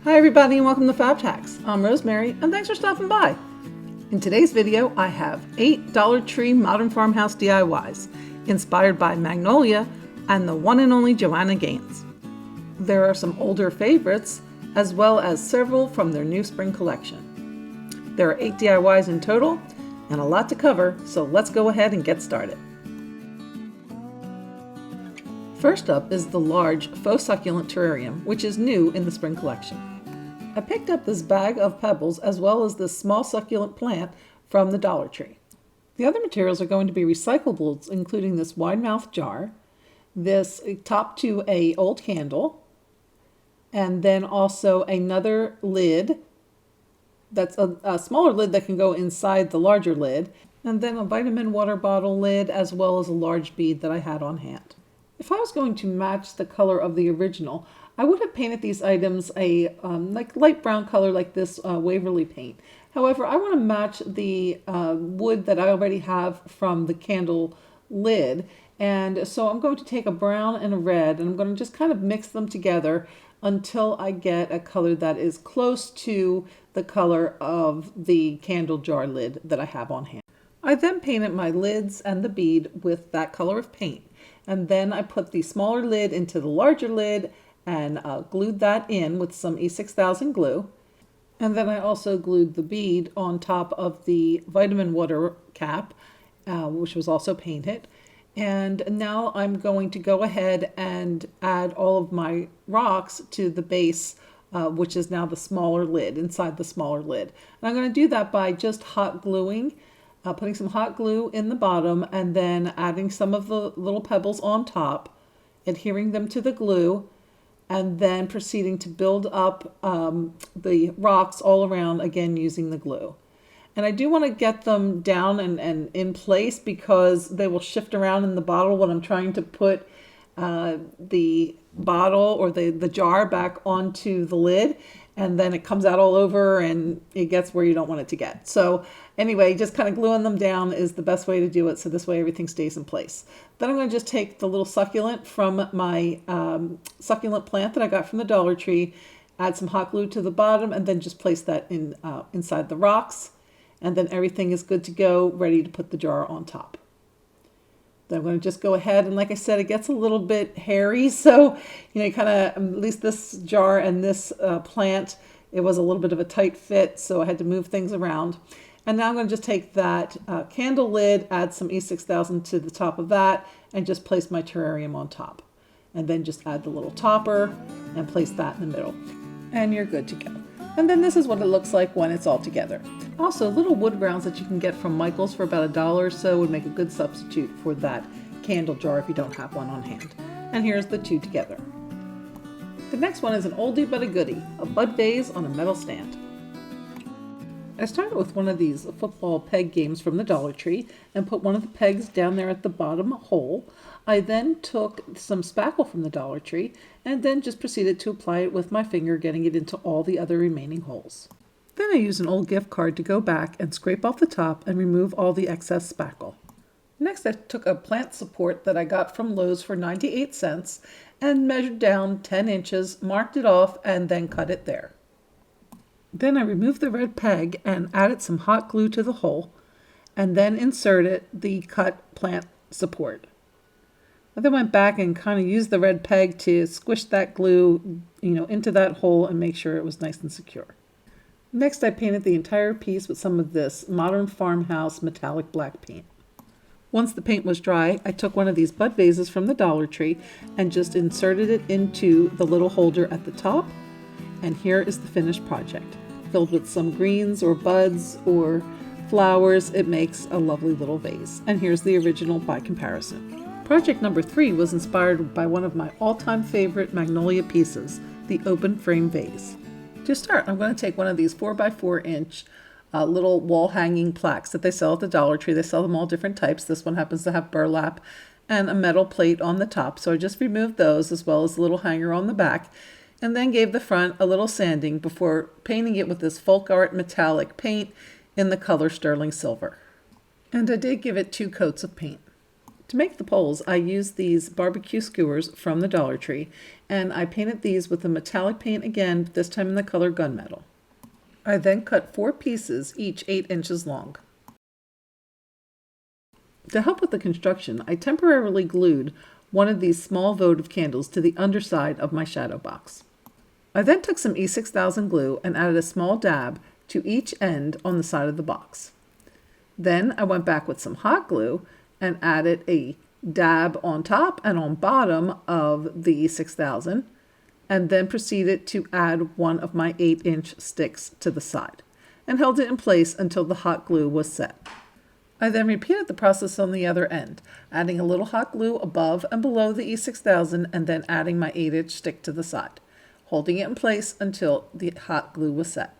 Hi everybody and welcome to FABEDhacks. I'm Rosemary and thanks for stopping by. In today's video I have 8 Dollar Tree modern farmhouse DIYs inspired by Magnolia and the one and only Joanna Gaines. There are some older favorites as well as several from their new spring collection. There are 8 DIYs in total and a lot to cover, so let's go ahead and get started. First up is the large Faux Succulent Terrarium, which is new in the spring collection. I picked up this bag of pebbles as well as this small succulent plant from the Dollar Tree. The other materials are going to be recyclables, including this wide mouth jar, this top to a old candle, and then also another lid that's a smaller lid that can go inside the larger lid, and then a vitamin water bottle lid as well as a large bead that I had on hand. If I was going to match the color of the original, I would have painted these items a like light brown color like this Waverly paint. However, I want to match the wood that I already have from the candle lid. And so I'm going to take a brown and a red and I'm going to just kind of mix them together until I get a color that is close to the color of the candle jar lid that I have on hand. I then painted my lids and the bead with that color of paint. And then I put the smaller lid into the larger lid and glued that in with some E6000 glue. And then I also glued the bead on top of the vitamin water cap, which was also painted. And now I'm going to go ahead and add all of my rocks to the base, which is now the smaller lid, inside the smaller lid. And I'm going to do that by just hot gluing. Putting some hot glue in the bottom and then adding some of the little pebbles on top, adhering them to the glue, and then proceeding to build up the rocks all around, again using the glue. And I do want to get them down and in place because they will shift around in the bottle when I'm trying to put the bottle or the jar back onto the lid, and then it comes out all over and it gets where you don't want it to get. So anyway, just kind of gluing them down is the best way to do it, so this way everything stays in place. Then I'm going to just take the little succulent from my succulent plant that I got from the Dollar Tree, add some hot glue to the bottom, and then just place that in inside the rocks, and then everything is good to go, ready to put the jar on top. Then I'm going to just go ahead, and like I said, it gets a little bit hairy, so you kind of, at least this jar and this plant, it was a little bit of a tight fit, so I had to move things around. And now I'm going to just take that candle lid, add some E6000 to the top of that, and just place my terrarium on top. And then just add the little topper and place that in the middle. And you're good to go. And then this is what it looks like when it's all together. Also, little wood rounds that you can get from Michael's for about $1 or so would make a good substitute for that candle jar if you don't have one on hand. And here's the two together. The next one is an oldie but a goodie, a bud vase on a metal stand. I started with one of these football peg games from the Dollar Tree and put one of the pegs down there at the bottom hole. I then took some spackle from the Dollar Tree and then just proceeded to apply it with my finger, getting it into all the other remaining holes. Then I used an old gift card to go back and scrape off the top and remove all the excess spackle. Next, I took a plant support that I got from Lowe's for 98 cents and measured down 10 inches, marked it off, and then cut it there. Then I removed the red peg and added some hot glue to the hole and then inserted the cut plant support. I then went back and kind of used the red peg to squish that glue, into that hole and make sure it was nice and secure. Next, I painted the entire piece with some of this Modern Farmhouse metallic black paint. Once the paint was dry, I took one of these bud vases from the Dollar Tree and just inserted it into the little holder at the top. And here is the finished project. Filled with some greens or buds or flowers, it makes a lovely little vase. And here's the original by comparison. Project number 3 was inspired by one of my all-time favorite Magnolia pieces, the open frame vase. To start, I'm going to take one of these 4x4 inch little wall hanging plaques that they sell at the Dollar Tree. They sell them all different types. This one happens to have burlap and a metal plate on the top. So I just removed those as well as the little hanger on the back, and then gave the front a little sanding before painting it with this folk art metallic paint in the color sterling silver. And I did give it 2 coats of paint. To make the poles, I used these barbecue skewers from the Dollar Tree, and I painted these with a metallic paint again, this time in the color gunmetal. I then cut 4 pieces, each 8 inches long. To help with the construction, I temporarily glued one of these small votive candles to the underside of my shadow box. I then took some E6000 glue and added a small dab to each end on the side of the box. Then I went back with some hot glue and added a dab on top and on bottom of the E6000, and then proceeded to add one of my 8-inch sticks to the side and held it in place until the hot glue was set. I then repeated the process on the other end, adding a little hot glue above and below the E6000 and then adding my 8-inch stick to the side, holding it in place until the hot glue was set.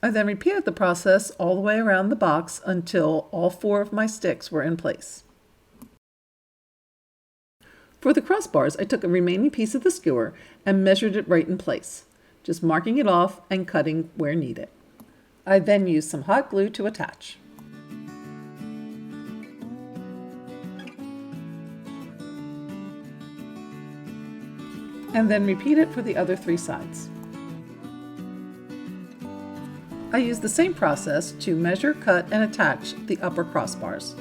I then repeated the process all the way around the box until all 4 of my sticks were in place. For the crossbars, I took a remaining piece of the skewer and measured it right in place, just marking it off and cutting where needed. I then used some hot glue to attach. And then repeat it for the other 3 sides. I used the same process to measure, cut, and attach the upper crossbars.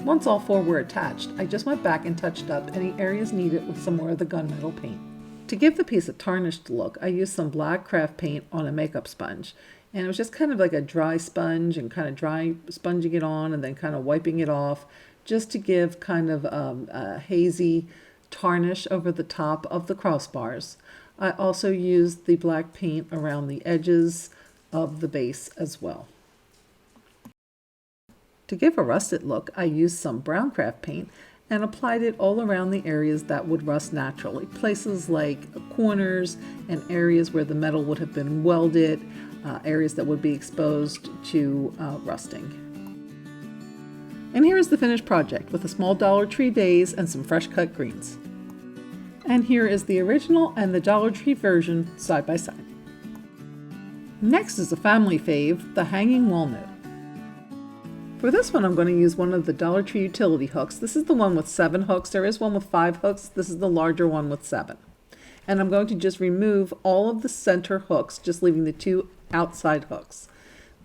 Once all 4 were attached, I just went back and touched up any areas needed with some more of the gunmetal paint. To give the piece a tarnished look, I used some black craft paint on a makeup sponge. And it was just kind of like a dry sponge and kind of dry sponging it on and then kind of wiping it off, just to give kind of a hazy tarnish over the top of the crossbars. I also used the black paint around the edges of the base as well. To give a rusted look, I used some brown craft paint and applied it all around the areas that would rust naturally. Places like corners and areas where the metal would have been welded, areas that would be exposed to rusting. And here is the finished project with a small Dollar Tree vase and some fresh cut greens. And here is the original and the Dollar Tree version side by side. Next is a family fave, the hanging walnut. For this one, I'm going to use one of the Dollar Tree utility hooks. This is the one with 7 hooks. There is one with 5 hooks. This is the larger one with 7. And I'm going to just remove all of the center hooks, just leaving the 2 outside hooks.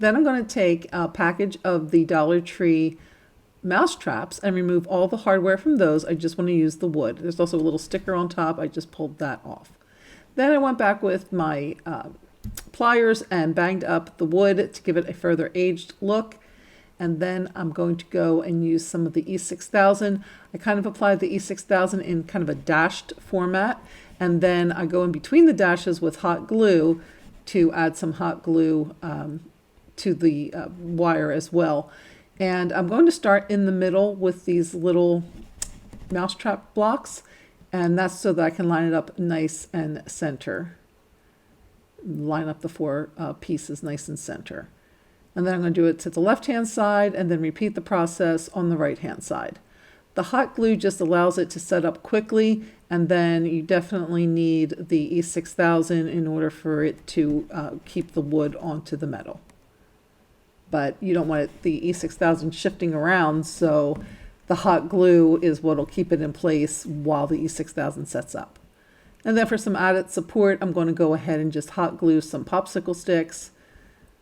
Then I'm going to take a package of the Dollar Tree mouse traps and remove all the hardware from those. I just want to use the wood. There's also a little sticker on top. I just pulled that off. Then I went back with my pliers and banged up the wood to give it a further aged look. And then I'm going to go and use some of the E6000. I kind of applied the E6000 in kind of a dashed format. And then I go in between the dashes with hot glue to add some hot glue to the wire as well. And I'm going to start in the middle with these little mousetrap blocks. And that's so that I can line it up nice and center. Line up the 4 pieces nice and center. And then I'm going to do it to the left-hand side and then repeat the process on the right-hand side. The hot glue just allows it to set up quickly, and then you definitely need the E6000 in order for it to keep the wood onto the metal. But you don't want the E6000 shifting around, so the hot glue is what will keep it in place while the E6000 sets up. And then for some added support, I'm going to go ahead and just hot glue some popsicle sticks.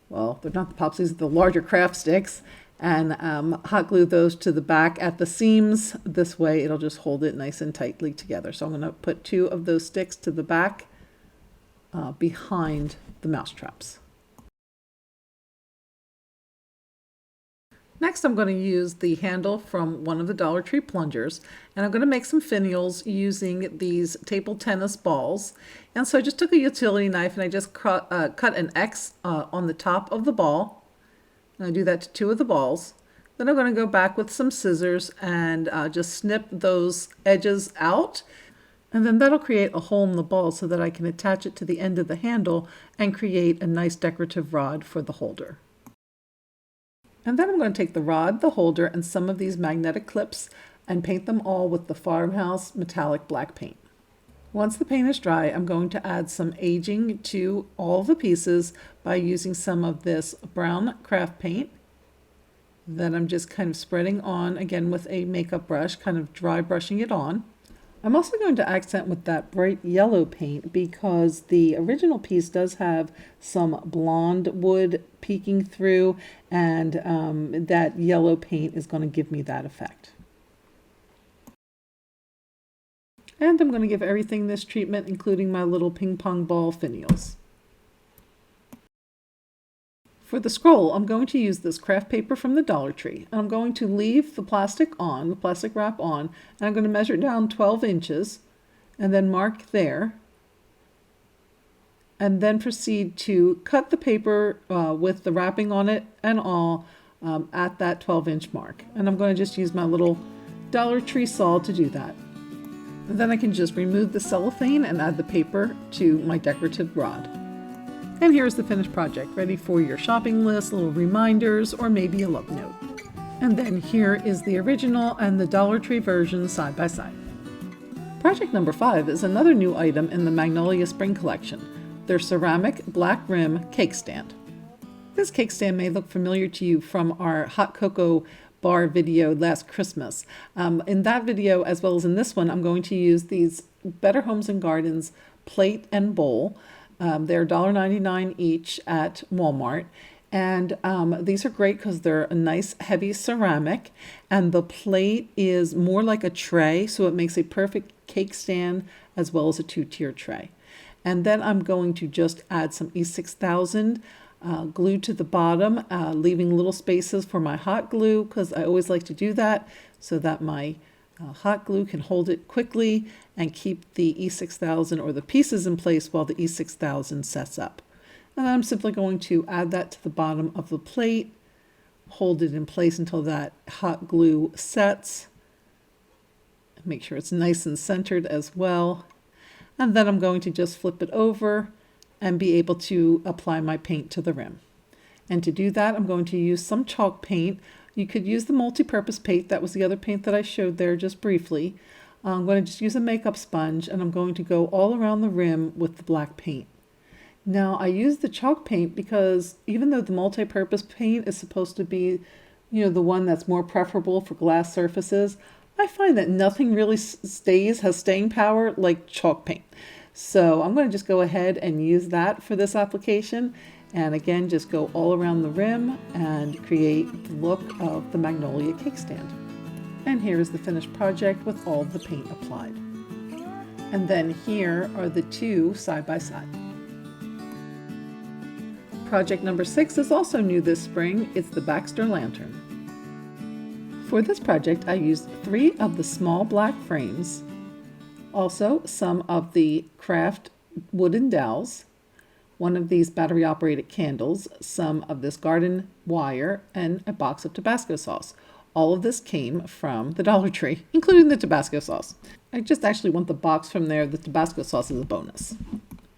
Well, they're not the pops, these are the larger craft sticks, and hot glue those to the back at the seams. This way it'll just hold it nice and tightly together. So I'm going to put 2 of those sticks to the back behind the mouse traps. Next, I'm going to use the handle from one of the Dollar Tree plungers, and I'm going to make some finials using these table tennis balls. And so I just took a utility knife and I just cut an X on the top of the ball. And I do that to 2 of the balls. Then I'm going to go back with some scissors and just snip those edges out. And then that'll create a hole in the ball so that I can attach it to the end of the handle and create a nice decorative rod for the holder. And then I'm going to take the rod, the holder, and some of these magnetic clips and paint them all with the Farmhouse metallic black paint. Once the paint is dry, I'm going to add some aging to all the pieces by using some of this brown craft paint Then I'm just kind of spreading on again with a makeup brush, kind of dry brushing it on. I'm also going to accent with that bright yellow paint because the original piece does have some blonde wood peeking through, and that yellow paint is going to give me that effect. And I'm going to give everything this treatment, including my little ping pong ball finials. For the scroll, I'm going to use this craft paper from the Dollar Tree. And I'm going to leave the plastic wrap on, and I'm going to measure down 12 inches and then mark there. And then proceed to cut the paper with the wrapping on it and all at that 12-inch mark. And I'm going to just use my little Dollar Tree saw to do that. And then I can just remove the cellophane and add the paper to my decorative rod. And here's the finished project, ready for your shopping list, little reminders, or maybe a love note. And then here is the original and the Dollar Tree version side by side. Project number 5 is another new item in the Magnolia Spring collection, their ceramic black rim cake stand. This cake stand may look familiar to you from our hot cocoa bar video last Christmas. In that video, as well as in this one, I'm going to use these Better Homes and Gardens plate and bowl. They're $1.99 each at Walmart. And these are great because they're a nice heavy ceramic, and the plate is more like a tray, so it makes a perfect cake stand as well as a 2-tier tray. And then I'm going to just add some E6000 glue to the bottom, leaving little spaces for my hot glue because I always like to do that so that my hot glue can hold it quickly and keep the E6000 or the pieces in place while the E6000 sets up. And I'm simply going to add that to the bottom of the plate, hold it in place until that hot glue sets. Make sure it's nice and centered as well. And then I'm going to just flip it over and be able to apply my paint to the rim. And to do that, I'm going to use some chalk paint. You could use the multi-purpose paint. That was the other paint that I showed there just briefly. I'm going to just use a makeup sponge, and I'm going to go all around the rim with the black paint. Now, I use the chalk paint because even though the multi-purpose paint is supposed to be, the one that's more preferable for glass surfaces, I find that nothing really has staying power like chalk paint. So I'm going to just go ahead and use that for this application. And again, just go all around the rim and create the look of the Magnolia cake stand. And here is the finished project with all the paint applied. And then here are the two side by side. Project number 6 is also new this spring. It's the Baxter lantern. For this project, I used 3 of the small black frames, also some of the craft wooden dowels, one of these battery operated candles, some of this garden wire, and a box of Tabasco sauce. All of this came from the Dollar Tree, including the Tabasco sauce. I just actually want the box from there. The Tabasco sauce is a bonus.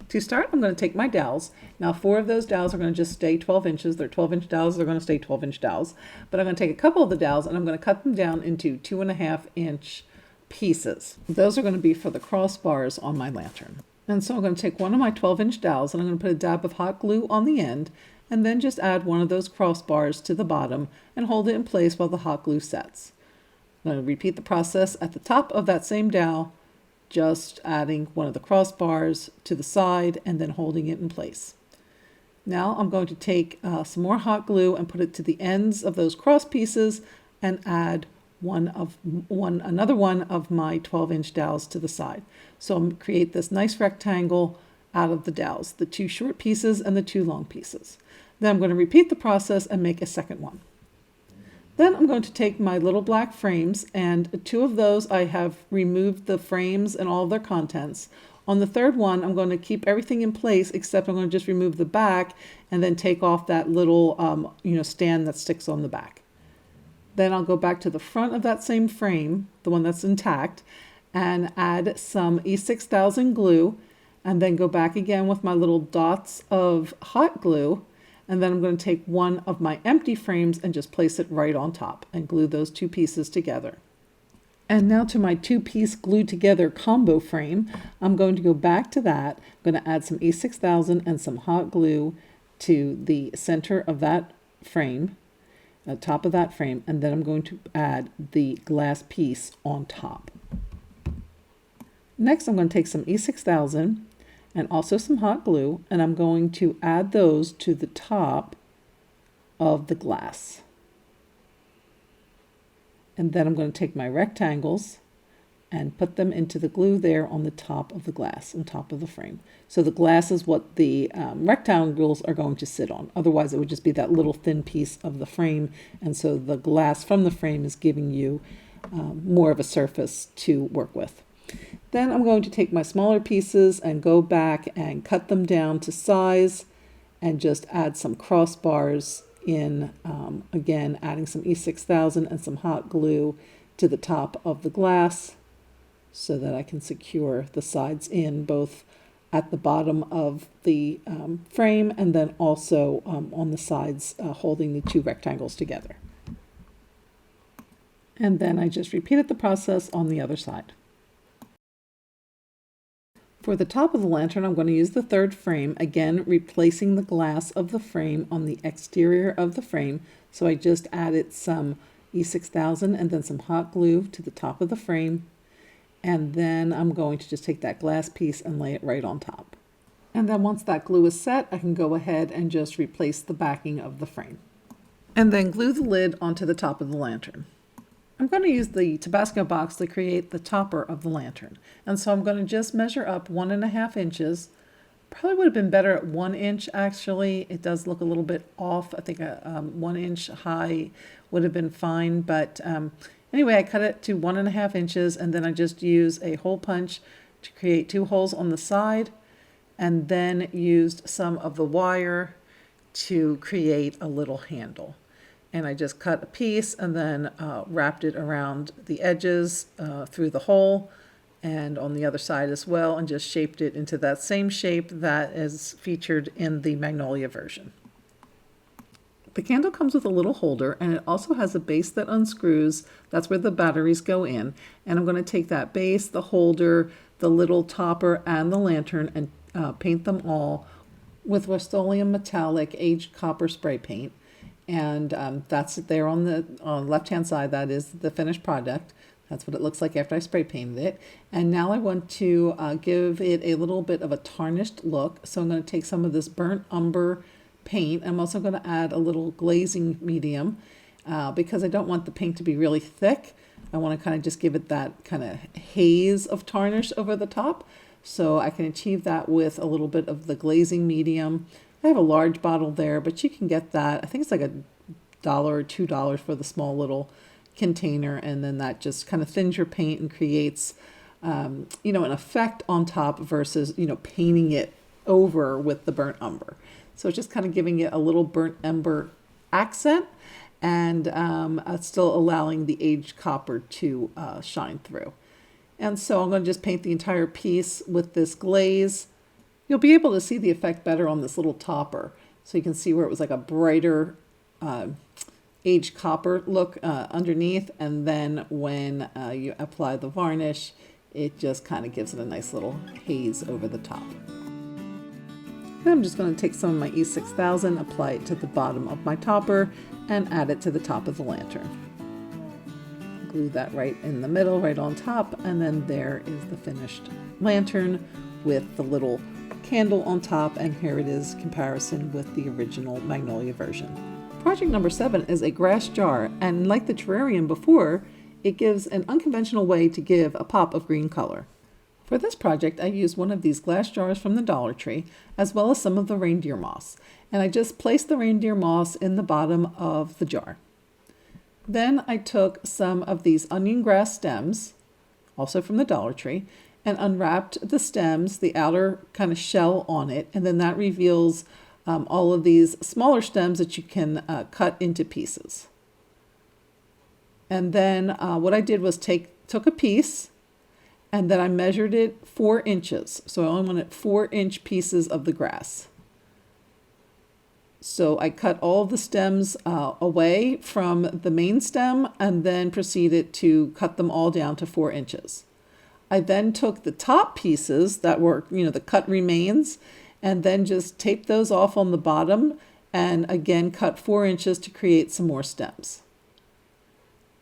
To start, I'm going to take my dowels. Now, 4 of those dowels are going to just stay 12 inches. They're 12-inch dowels. They're going to stay 12-inch dowels. But I'm going to take a couple of the dowels and I'm going to cut them down into 2.5-inch pieces. Those are going to be for the crossbars on my lantern. And so I'm going to take one of my 12-inch dowels and I'm going to put a dab of hot glue on the end and then just add one of those crossbars to the bottom and hold it in place while the hot glue sets. I'm going to repeat the process at the top of that same dowel, just adding one of the crossbars to the side and then holding it in place. Now I'm going to take some more hot glue and put it to the ends of those cross pieces and add another one of my 12-inch dowels to the side. So I'm going to create this nice rectangle out of the dowels, the 2 short pieces and the 2 long pieces. Then I'm going to repeat the process and make a second one. Then I'm going to take my little black frames, and 2 of those I have removed the frames and all of their contents. On the third one, I'm going to keep everything in place except I'm going to just remove the back and then take off that little stand that sticks on the back. Then I'll go back to the front of that same frame, the one that's intact, and add some E6000 glue, and then go back again with my little dots of hot glue. And then I'm going to take one of my empty frames and just place it right on top and glue those 2 pieces together. And now to my 2-piece glued together combo frame, I'm going to go back to that. I'm going to add some E6000 and some hot glue to the center of that frame. top of that frame, and then I'm going to add the glass piece on top. Next, I'm going to take some E6000 and also some hot glue, and I'm going to add those to the top of the glass. And then I'm going to take my rectangles and put them into the glue there on the top of the glass, on top of the frame. So the glass is what the rectangles are going to sit on. Otherwise, it would just be that little thin piece of the frame. And so the glass from the frame is giving you more of a surface to work with. Then I'm going to take my smaller pieces and go back and cut them down to size and just add some crossbars in, again, adding some E6000 and some hot glue to the top of the glass so that I can secure the sides in both at the bottom of the frame and then also on the sides holding the two rectangles together. And then I just repeated the process on the other side. For the top of the lantern, I'm going to use the third frame, again replacing the glass of the frame on the exterior of the frame. So I just added some E6000 and then some hot glue to the top of the frame. And then I'm going to just take that glass piece and lay it right on top. And then once that glue is set, I can go ahead and just replace the backing of the frame. And then glue the lid onto the top of the lantern. I'm going to use the Tabasco box to create the topper of the lantern. And so I'm going to just measure up 1.5 inches. Probably would have been better at 1 inch actually. It does look a little bit off. I think a 1 inch high would have been fine. But anyway, I cut it to 1.5 inches and then I just use a hole punch to create 2 holes on the side and then used some of the wire to create a little handle. And I just cut a piece and then wrapped it around the edges through the hole and on the other side as well, and just shaped it into that same shape that is featured in the Magnolia version. The candle comes with a little holder and it also has a base that unscrews. That's where the batteries go in. And I'm going to take that base, the holder, the little topper, and the lantern and paint them all with Rust-Oleum Metallic Aged Copper Spray Paint. And that's it there on the left-hand side. That is the finished product. That's what it looks like after I spray painted it. And now I want to give it a little bit of a tarnished look. So I'm going to take some of this burnt umber paint. I'm also going to add a little glazing medium because I don't want the paint to be really thick. I want to kind of just give it that kind of haze of tarnish over the top. So I can achieve that with a little bit of the glazing medium. I have a large bottle there, but you can get that. I think it's like $1 or $2 for the small little container. And then that just kind of thins your paint and creates, an effect on top versus, painting it over with the burnt umber. So it's just kind of giving it a little burnt umber accent and still allowing the aged copper to shine through. And so I'm going to just paint the entire piece with this glaze. You'll be able to see the effect better on this little topper. So you can see where it was like a brighter aged copper look underneath. And then when you apply the varnish, it just kind of gives it a nice little haze over the top. Then I'm just going to take some of my E6000, apply it to the bottom of my topper, and add it to the top of the lantern. Glue that right in the middle, right on top, and then there is the finished lantern with the little candle on top, and here it is comparison with the original Magnolia version. Project number 7 is a grass jar, and like the terrarium before, it gives an unconventional way to give a pop of green color. For this project, I used one of these glass jars from the Dollar Tree, as well as some of the reindeer moss, and I just placed the reindeer moss in the bottom of the jar. Then I took some of these onion grass stems, also from the Dollar Tree, and unwrapped the stems, the outer kind of shell on it, and then that reveals all of these smaller stems that you can cut into pieces. And then what I did was took a piece, and then I measured it 4 inches. So I only wanted 4-inch pieces of the grass. So I cut all the stems away from the main stem and then proceeded to cut them all down to 4 inches. I then took the top pieces that were, the cut remains, and then just taped those off on the bottom and again cut 4 inches to create some more stems.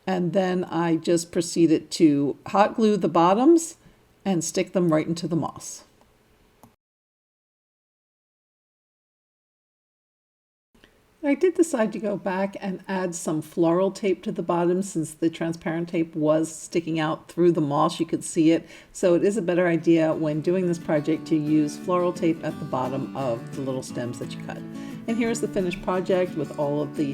And then I just proceeded to hot glue the bottoms and stick them right into the moss. I did decide to go back and add some floral tape to the bottom since the transparent tape was sticking out through the moss. You could see it. So it is a better idea when doing this project to use floral tape at the bottom of the little stems that you cut. And here's the finished project with all of the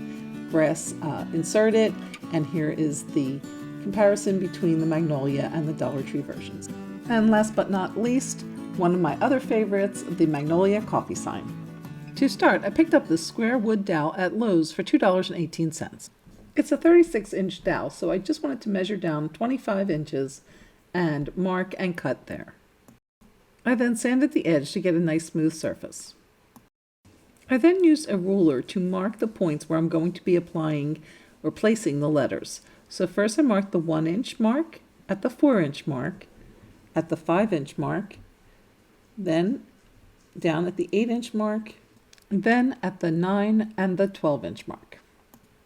grass inserted. And here is the comparison between the Magnolia and the Dollar Tree versions. And last but not least, one of my other favorites, the Magnolia coffee sign. To start, I picked up this square wood dowel at Lowe's for $2.18. It's a 36-inch dowel, so I just wanted to measure down 25 inches and mark and cut there. I then sanded the edge to get a nice smooth surface. I then used a ruler to mark the points where I'm going to be applying or placing the letters. So first I marked the 1-inch mark, at the 4-inch mark, at the 5-inch mark, then down at the 8-inch mark, then at the 9 and the 12-inch mark.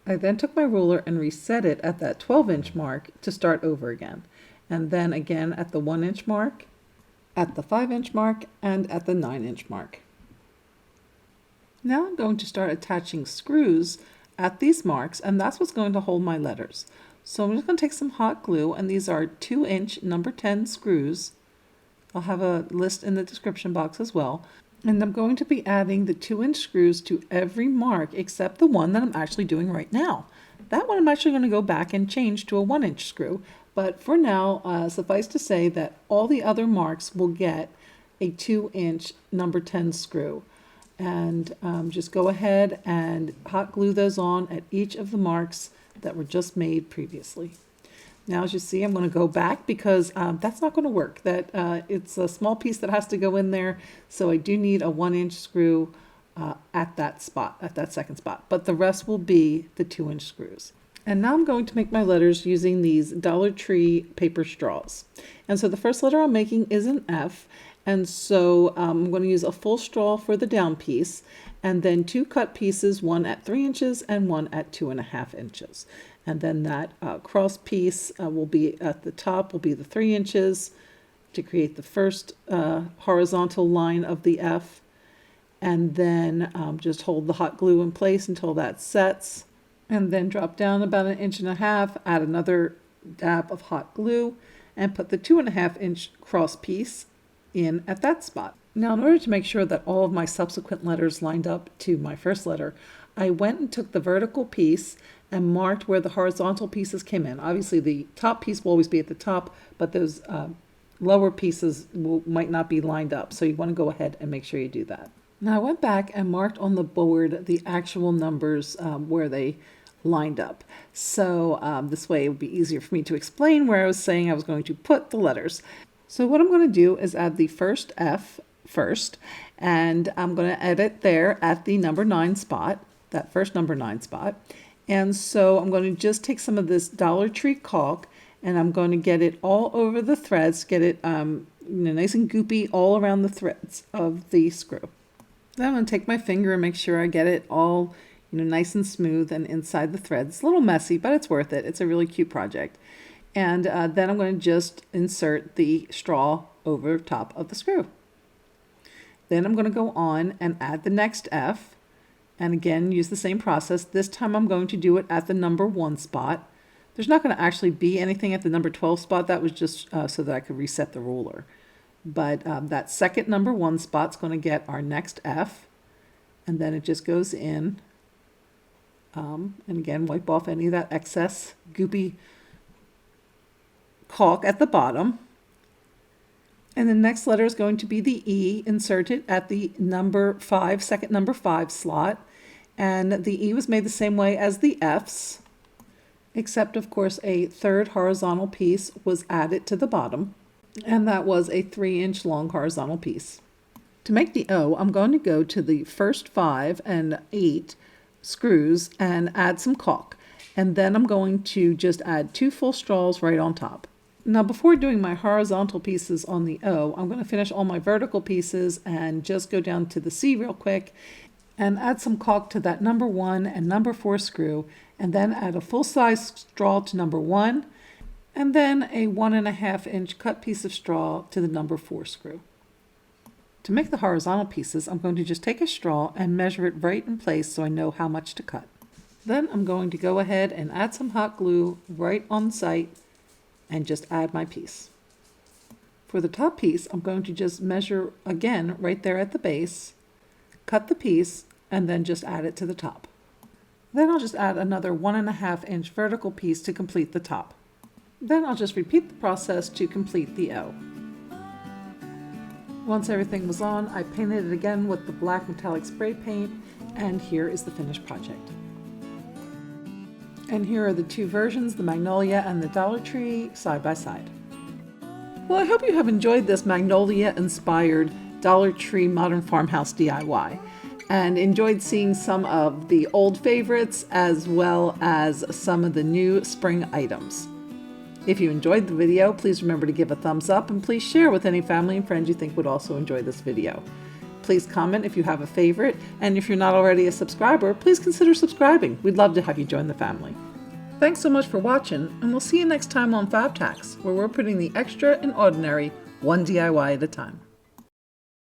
I then took my ruler and reset it at that 12-inch mark to start over again. And then again at the 1-inch mark, at the 5-inch mark, and at the 9-inch mark. Now I'm going to start attaching screws at these marks, and that's what's going to hold my letters. So I'm just going to take some hot glue, and these are 2-inch number 10 screws. I'll have a list in the description box as well. And I'm going to be adding the 2-inch screws to every mark except the one that I'm actually doing right now. That one I'm actually going to go back and change to a 1-inch screw. But for now, suffice to say that all the other marks will get a 2-inch number 10 screw. And just go ahead and hot glue those on at each of the marks that were just made previously. Now, as you see, I'm going to go back because that's not going to work. It's a small piece that has to go in there, so I do need a 1-inch screw at that spot, at that second spot. But the rest will be the 2-inch screws. And now I'm going to make my letters using these Dollar Tree paper straws. And so the first letter I'm making is an F, and so I'm going to use a full straw for the down piece, and then 2 cut pieces, one at 3 inches and one at 2.5 inches. And then that cross piece will be at the top, will be the 3 inches to create the first horizontal line of the F. And then just hold the hot glue in place until that sets. And then drop down about 1.5 inches, add another dab of hot glue, and put the 2.5-inch cross piece in at that spot. Now, in order to make sure that all of my subsequent letters lined up to my first letter, I went and took the vertical piece and marked where the horizontal pieces came in. Obviously, the top piece will always be at the top, but those lower pieces might not be lined up. So you want to go ahead and make sure you do that. Now, I went back and marked on the board the actual numbers where they lined up. So this way it would be easier for me to explain where I was saying I was going to put the letters. So what I'm going to do is add the first F first, and I'm going to edit there at the number 9 spot, that first number 9 spot. And so I'm going to just take some of this Dollar Tree caulk, and I'm going to get it all over the threads, get it nice and goopy all around the threads of the screw. Then I'm going to take my finger and make sure I get it all nice and smooth and inside the threads. It's a little messy, but it's worth it. It's a really cute project. And then I'm going to just insert the straw over top of the screw. Then I'm going to go on and add the next F. And again, use the same process. This time I'm going to do it at the number 1 spot. There's not going to actually be anything at the number 12 spot. That was just so that I could reset the ruler. But that second number 1 spot's going to get our next F. And then it just goes in. And again, wipe off any of that excess goopy caulk at the bottom. And the next letter is going to be the E, inserted at the number 5, second number 5 slot. And the E was made the same way as the F's, except of course a third horizontal piece was added to the bottom, and that was a 3-inch long horizontal piece. To make the O, I'm going to go to the first 5 and 8 screws and add some caulk. And then I'm going to just add 2 full straws right on top. Now, before doing my horizontal pieces on the O, I'm going to finish all my vertical pieces and just go down to the C real quick. and add some caulk to that number 1 and number 4 screw, and then add a full-size straw to number 1, and then a 1.5-inch cut piece of straw to the number 4 screw. To make the horizontal pieces, I'm going to just take a straw and measure it right in place so I know how much to cut. Then I'm going to go ahead and add some hot glue right on site and just add my piece. For the top piece, I'm going to just measure again right there at the base, cut the piece, and then just add it to the top. Then I'll just add another 1.5-inch vertical piece to complete the top. Then I'll just repeat the process to complete the O. Once everything was on, I painted it again with the black metallic spray paint, and here is the finished project. And here are the two versions, the Magnolia and the Dollar Tree, side by side. Well, I hope you have enjoyed this Magnolia-inspired Dollar Tree Modern Farmhouse DIY, and enjoyed seeing some of the old favorites as well as some of the new spring items. If you enjoyed the video, please remember to give a thumbs up, and please share with any family and friends you think would also enjoy this video. Please comment if you have a favorite, and if you're not already a subscriber, please consider subscribing. We'd love to have you join the family. Thanks so much for watching, and we'll see you next time on FABEDhacks, where we're putting the extra and ordinary one DIY at a time.